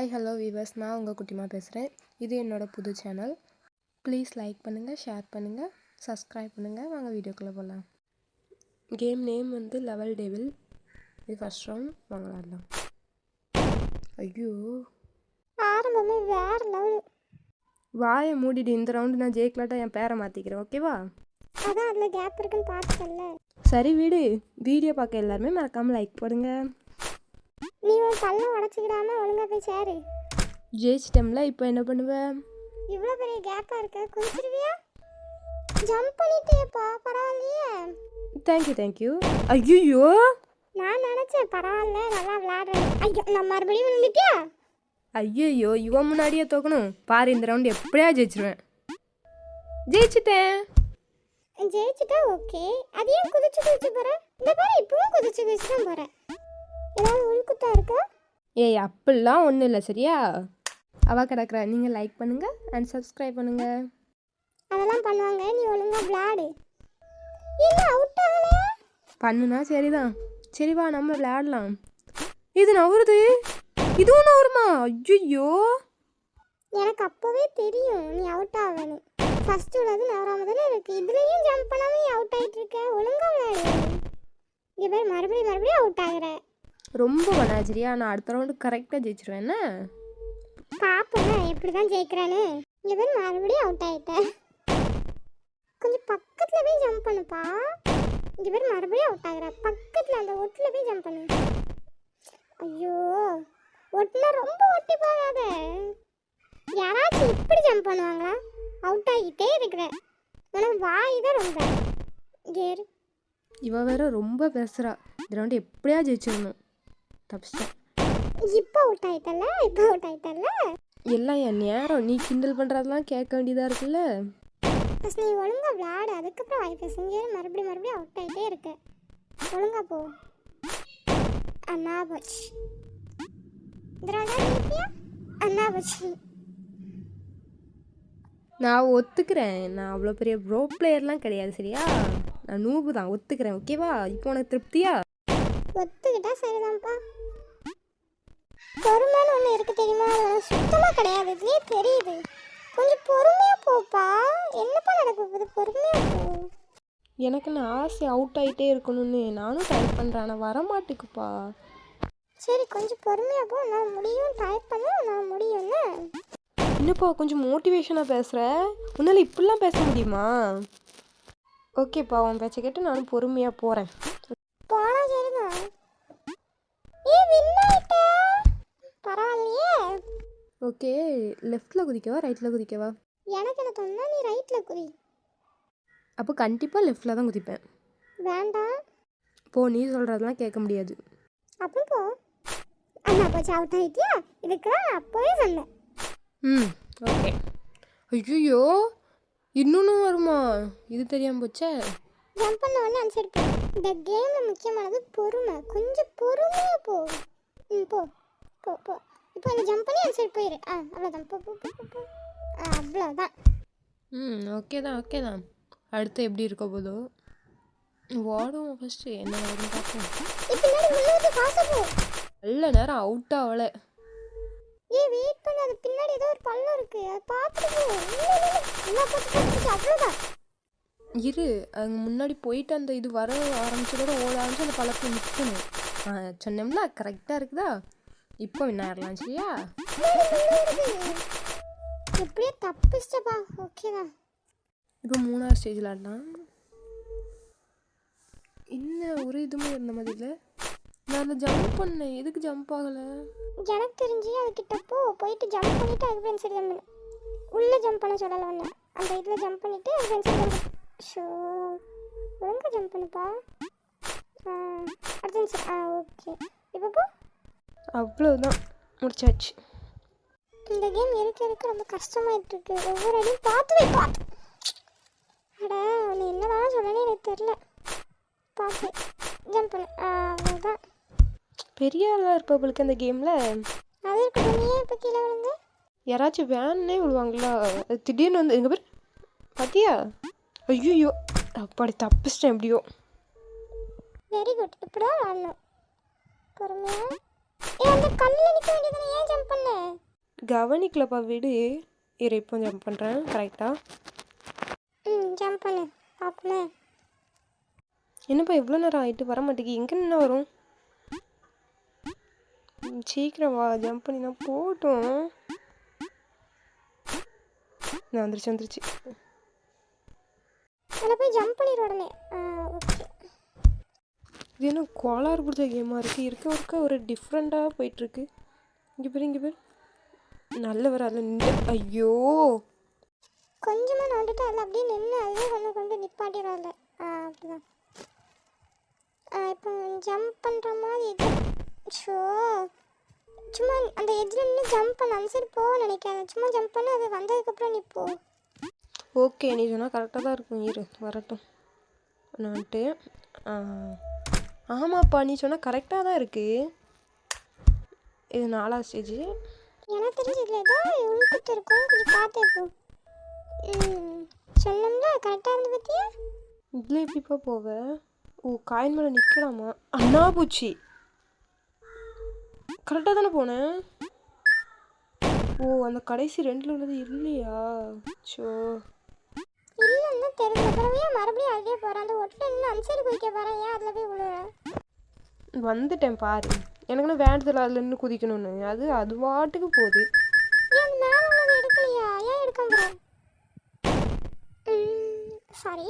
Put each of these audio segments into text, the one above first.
Hi hello viewers, நான் உங்கள் குட்டிமா பேசுகிறேன். இது என்னோட புது சேனல். ப்ளீஸ் லைக் பண்ணுங்கள், ஷேர் பண்ணுங்கள், சப்ஸ்கிரைப் பண்ணுங்கள். வாங்க வீடியோக்குள்ளே போகலாம். கேம் நேம் வந்து லெவல் டெவில். இது ஃபர்ஸ்ட் ரவுண்ட். வாங்க விளாடலாம். ஐயோ, ஆரம்பமே வேறு லெவல். வாயை மூடிட்டு இந்த ரவுண்டு நான் ஜெயிக்கலாட்டா என் பேரை மாற்றிக்கிறேன், ஓகேவா? அதான் அதில் கேப் இருக்குன்னு பார்த்துக்கல. சரி வீடு. வீடியோ பார்க்க எல்லாருமே மறக்காமல் லைக் போடுங்க. நீ உன் பல்ல உடச்சிக்கிடாம ஒழுங்கா போய் சேரு. ஜெயிச்சிட்டம்ல, இப்போ என்ன பண்ணுவேன்? இவ்வளோ பெரிய கேப்பாக இருக்க, குதிச்சிருவியா? ஜம்ப் பண்ணிட்டேப்பா, பரவாயில்லையே. தேங்க்யூ. ஐயோ, நான் நினச்சேன் பரவாயில்ல, நல்லா விளையாடுறேன். ஐயோ, நான் மறுபடியும் விழுந்துட்டியா? ஐயோ, இவன் முன்னாடியே தோக்கணும் பாரு. இந்த ரவுண்டு எப்படியா ஜெயிச்சிருவேன். ஜெயிச்சிட்டேன். ஜெயிச்சுட்டா ஓகே. அது ஏன் குதிச்சு போகிறேன்? இந்த பாரு, இப்பவும் குதிச்சு தான் போகிறேன். ஏதாவது உள்குத்தா இருக்கா? ஏய், அப்படிலாம் ஒன்றும் இல்லை, சரியா? அவள் கிடக்குற. நீங்கள் லைக் பண்ணுங்கள் அண்ட் சப்ஸ்கிரைப் பண்ணுங்கள். அதெல்லாம் பண்ணுவாங்க, நீ ஒழுங்கா விளையாடு. இல்லை அவுட் ஆகலை. பண்ணுனா சரிதான். சரி வா, நம்ம விளையாடலாம். இது நவருது. இதுவும் நவருமா? ஐயோ, எனக்கு அப்போவே தெரியும் நீ அவுட் ஆகணும். ஃபர்ஸ்ட் உள்ளது நவராம தானே இருக்கு. இதுலேயும் ஜம்ப் பண்ணாமல் நீ அவுட் ஆகிட்டு இருக்க. ஒழுங்கா விளையாடு. இங்கே பேர் மறுபடியும் அவுட் ஆகுற. ரொம்ப பண்ணா. சரியா, நான் அடுத்த ரவுண்டு கரெக்டாக ஜெயிச்சிருவேன். என்ன பாப்போம் எப்படி தான் ஜெயிக்கிறேன்னு. இங்கே பேர் மறுபடியும் அவுட் ஆகிட்டேன். கொஞ்சம் பக்கத்தில் போய் ஜம்ப் பண்ணுப்பா. இங்கே பேர் மறுபடியும் அவுட் ஆகுற. பக்கத்தில் அந்த ஒட்டில் போய் ஜம்ப் பண்ணு. ஐயோ, ஒட்டினா ரொம்ப ஒட்டி போகாத. யாராச்சும் இப்படி ஜம்ப் பண்ணுவாங்களா? அவுட் ஆகிட்டே இருக்கிற. உனக்கு வாய் தான் ரொம்ப கேரு. இவ வேற ரொம்ப பேசுகிறா. இந்த ரவுண்டு எப்படியா ஜெயிச்சிடணும். தப்பிச்சிட்டேன். இப்போ அவுட் ஆகிட்டல. எல்லாம் என் நேரம். நீ கிண்டல் பண்ணுறதெல்லாம் கேட்க வேண்டியதாக இருக்குல்ல. ஃபஸ்ட் நீ ஒழுங்காக விளையாடு, அதுக்கப்புறம் வாய் பேசுங்க. மறுபடியும் அவுட் ஆகிட்டே இருக்க. ஒழுங்கா போ. அண்ணா போச்சு. அண்ணா போச்சு. நான் ஒத்துக்கிறேன். நான் அவ்வளோ பெரிய ப்ரோ பிளேயர்லாம் கிடையாது, சரியா? நான் நூபு தான், ஒத்துக்கிறேன். ஓகேவா? இப்போ உனக்கு திருப்தியா? ஒத்துக்கிட்டா சரிதான்ப்பா. பொறுமைன்னு ஒன்று இருக்குது தெரியுமா? அது சுத்தமாக கிடையாது. இதுலேயே தெரியுது. கொஞ்சம் பொறுமையாக போப்பா. என்னப்பா நடக்க போகுது? பொறுமையாக போ. எனக்கு நான் ஆசை அவுட் ஆகிட்டே இருக்கணும்னு. நானும் ட்ரை பண்ணுறேன், ஆனால் வரமாட்டேக்குப்பா. சரி, கொஞ்சம் பொறுமையாக போ. நான் முடியும். ட்ரை பண்ண நான் முடியும்னு. இன்னுப்பா கொஞ்சம் மோட்டிவேஷனாக பேசுகிற. உன்னால் இப்படிலாம் பேச முடியுமா? ஓகேப்பா, உன் பேச்சை கேட்டு நானும் பொறுமையாக போகிறேன். போனா சரிதான். பரவாயில்லையே. ஓகே, லெஃப்டில் குதிக்கவா ரைட்டில் குதிக்கவா? எனக்கு என்ன தோணுன்னா நீ ரைட்டில் குதி. அப்போ கண்டிப்பாக லெஃப்டில் தான் குதிப்பேன். வேண்டாம் போ, நீ சொல்கிறதெல்லாம் கேட்க முடியாது. அப்போ போ. அண்ணா போச்சு, அவுட் ஆகிட்டியா? இதுக்கு தான் நான் அப்போவே சொன்னேன். ஓகே. ஐயோ, இன்னொன்று வருமா? இது தெரியாமல் போச்சே. ஜம்ப் பண்ண உடனே அந்த சைடு போ. இந்த கேமில் முக்கியமானது பொறுமை. கொஞ்சம் பொறுமையாக போ. போ போ போ. இப்போ இந்த ஜம்ப் பண்ணி அந்த சைடு போயிரு. அவ்வளோதான். போ போ போ போ. அவ்வளோதான். ஓகே தான். அடுத்து எப்படி இருக்க போதோ ஓடுவோம். ஃபஸ்ட்டு என்ன வருதுன்னு பார்ப்போம். நல்ல நேரம் அவுட் ஆகலை. வெயிட் பண்ணு. அது பின்னாடி ஏதோ ஒரு பள்ளம் இருக்கு, அதை பார்த்துட்டு அவ்வளோதான். இரு, அங்கே முன்னாடி போயிட்டு அந்த இது வர ஆரம்பிச்சதோட ஓட ஆரம்பிச்சு அந்த பழக்கம் நிற்கணும். சொன்னோம்ல, கரெக்டாக இருக்குதா? இப்போ என்ன ஆயிடலாம், சரியா? எப்படியே தப்பிச்சிட்டப்பா. ஓகேதான். இப்போ 3ஆவது ஸ்டேஜில் ஆடலாம். என்ன ஒரு இதுவுமே இருந்த மாதிரி இல்லை. நான் அதில் ஜம்ப் பண்ணேன். எதுக்கு ஜம்ப் ஆகலை? எனக்கு தெரிஞ்சு அதுக்கிட்ட போயிட்டு ஜம்ப் பண்ணிவிட்டு அது ஃப்ரெண்ட்ஸ் ஜம்ப் பண்ணு. உள்ளே ஜம்ப் பண்ண சொல்லலை ஒன்று. அந்த இதில் ஜம்ப் பண்ணிவிட்டு அது ஃப்ரெண்ட்ஸ் ஜம்ப். ஷோ, ஒழுங்காக ஜம்ப் பண்ணுப்பா. அடுத்த நிமிஷம். ஓகே, இப்போ போ. அவ்வளோதான், முடிச்சாச்சு. இந்த கேம் இருக்க ரொம்ப கஷ்டமாயிட்டு இருக்கு. ஒவ்வொரு அடியும் பார்த்து அட, உன்னை என்னதான் சொல்லணும்னு எனக்கு தெரில. பார்த்து ஜம்ப் பண்ணு. அவ்வளோதான். பெரிய ஆளாக இருப்பவங்களுக்கு அந்த கேமில் அது இருக்கட்டும். நீ ஏன் இப்போ கீழே விழுந்து? யாராச்சும் வேன்னே விழுவாங்களா? திடீர்னு வந்து எங்கள் பேர் பார்த்தியா? ஐயோ, அப்படி தப்பிச்சிட்டேன் எப்படியோ. Very good. இப்படி தான் விளாடணும். பொறுமையாக அந்த கல்லில் நிற்க வேண்டியதானே, ஏன் ஜம்ப் பண்ண? கவனிக்கலப்பா விடு. இரு இப்போ ஜம்ப் பண்ணுறேன் கரெக்டாக. ஜம்ப் பண்ணு பார்ப்போமே. என்னப்பா இவ்வளோ நேரம் ஆகிட்டு வர மாட்டேங்கி, எங்கே நின்று வரும்? சீக்கிரம் வா, ஜம்ப் பண்ணினா போட்டும். நான் வந்துருச்சு. அதில் போய் ஜம்ப் பண்ணிடு உடனே. ஓகே. இது என்ன கோளாறு பிடிச்ச கேமாக இருக்குது, இருக்க ஒரு டிஃப்ரெண்ட்டாக போயிட்டுருக்கு. இங்கே பேர் நல்ல வர அதில் நின்று. ஐயோ கொஞ்சமாக நோண்டுட்டு அதில் அப்படியே நின்று அதுவே கொண்டு நிப்பாட்டிடும் அதில். அப்படிதான். இப்போ ஜம்ப் பண்ணுற மாதிரி இது. ஷோ சும்மா அந்த எட்ஜில் நின்று ஜம்ப் பண்ண, அந்த சைடு போக நினைக்காத. சும்மா ஜம்ப் பண்ணி அது வந்ததுக்கப்புறம் நீ போ. ஓகே, நீ சொன்னால் கரெக்டாக தான் இருக்கும். இரு வரட்டும். நான் வந்துட்டு ஆமாப்பா, நீ சொன்னால் கரெக்டாக தான் இருக்குது. இது 4வது ஸ்டேஜ். எனக்கு தெரிஞ்சு இதில் ஏதோ உள்குத்து இருக்கும், கொஞ்சம் பார்த்து இருக்கும். சொன்னோம்ல கரெக்டாக இருந்து பார்த்தியா? இதில் எப்படிப்பா போவேன்? ஓ, காயின் மேலே நிற்கலாமா? அண்ணா பூச்சி கரெக்டாக தானே போனேன். ஓ, அந்த கடைசி 2ல் உள்ளது இல்லையா? ஸோ இல்லைன்னு தெரிஞ்ச பிறவையே மறுபடியும் அதே போகிறேன். அந்த ஒட்டில் இன்னும் அந்த சைடு குதிக்க போகிறேன், ஏன் அதில் போய் விழுறேன்? வந்துட்டேன் பாரு. எனக்குன்னு வேண்டதில்ல அதில் இன்னும் குதிக்கணும்னு. அது பாட்டுக்கு போகுது. ஏன் மேலே உள்ளது எடுக்கலையா? ஏன் எடுக்க போகிறேன்? சாரி,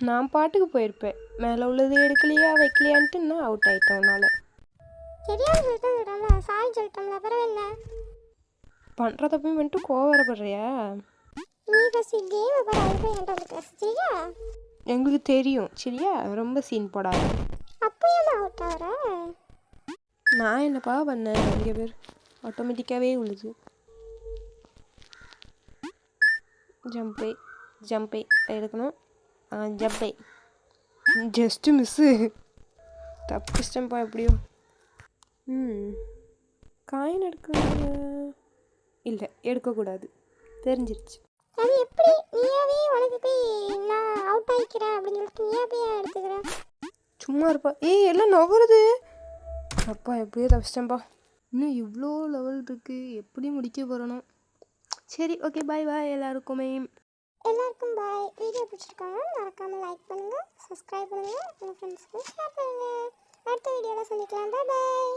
நான் பாட்டுக்கு போயிருப்பேன். மேலே உள்ளது எடுக்கலையா வைக்கலையான்ட்டு நான் அவுட் ஆகிட்டேன். உன்னால் தெரியாது சொல்லிட்டோம்ல, சாரி சொல்லிட்டோம்ல, அப்புறம் என்ன? பண்ணுற தப்பையும் வந்துட்டு கோவரப்படுறியா? நீ ஃபஸ்ட்டு கேமை பாரு, அது போய் என்கிட்ட வந்து பேசு சரியா? எங்களுக்கு தெரியும் சரியா, ரொம்ப சீன் போடாது. அப்போ ஏன் அவுட் ஆகிற? நான் என்னப்பா பண்ணேன்? இங்கே பேர் ஆட்டோமேட்டிக்காகவே உள்ளது. ஜம்பை எடுக்கணும். Jambai just miss. தப்பிச்சிட்டேன்ப்பா எப்படியோ. காயின் எடுக்க இல்லை, எடுக்கக்கூடாது தெரிஞ்சிருச்சு. அது எப்படி? நீயாவே உனக்கு போய் நான் அவுட் ஆகிக்கிறேன் அப்படின்னு சொல்லிட்டு நீயா போய் எடுத்துக்கிறேன்? சும்மா இருப்பா. எல்லாம் நவருது. அப்பா எப்படியோ தப்பிச்சிட்டேன்ப்பா. இன்னும் இவ்வளோ லெவல் இருக்குது, எப்படி முடிக்க போகிறனோ. சரி ஓகே, பாய் எல்லாருக்கும் பாய். வீடியோ பிடிச்சிருக்காங்க மறக்காமல் லைக் பண்ணுங்கள், சப்ஸ்கிரைப் பண்ணுங்கள், உங்கள் ஃப்ரெண்ட்ஸ்க்கு ஷேர் பண்ணுங்கள். அடுத்த வீடியோவில் சந்திக்கலாம். பாய்.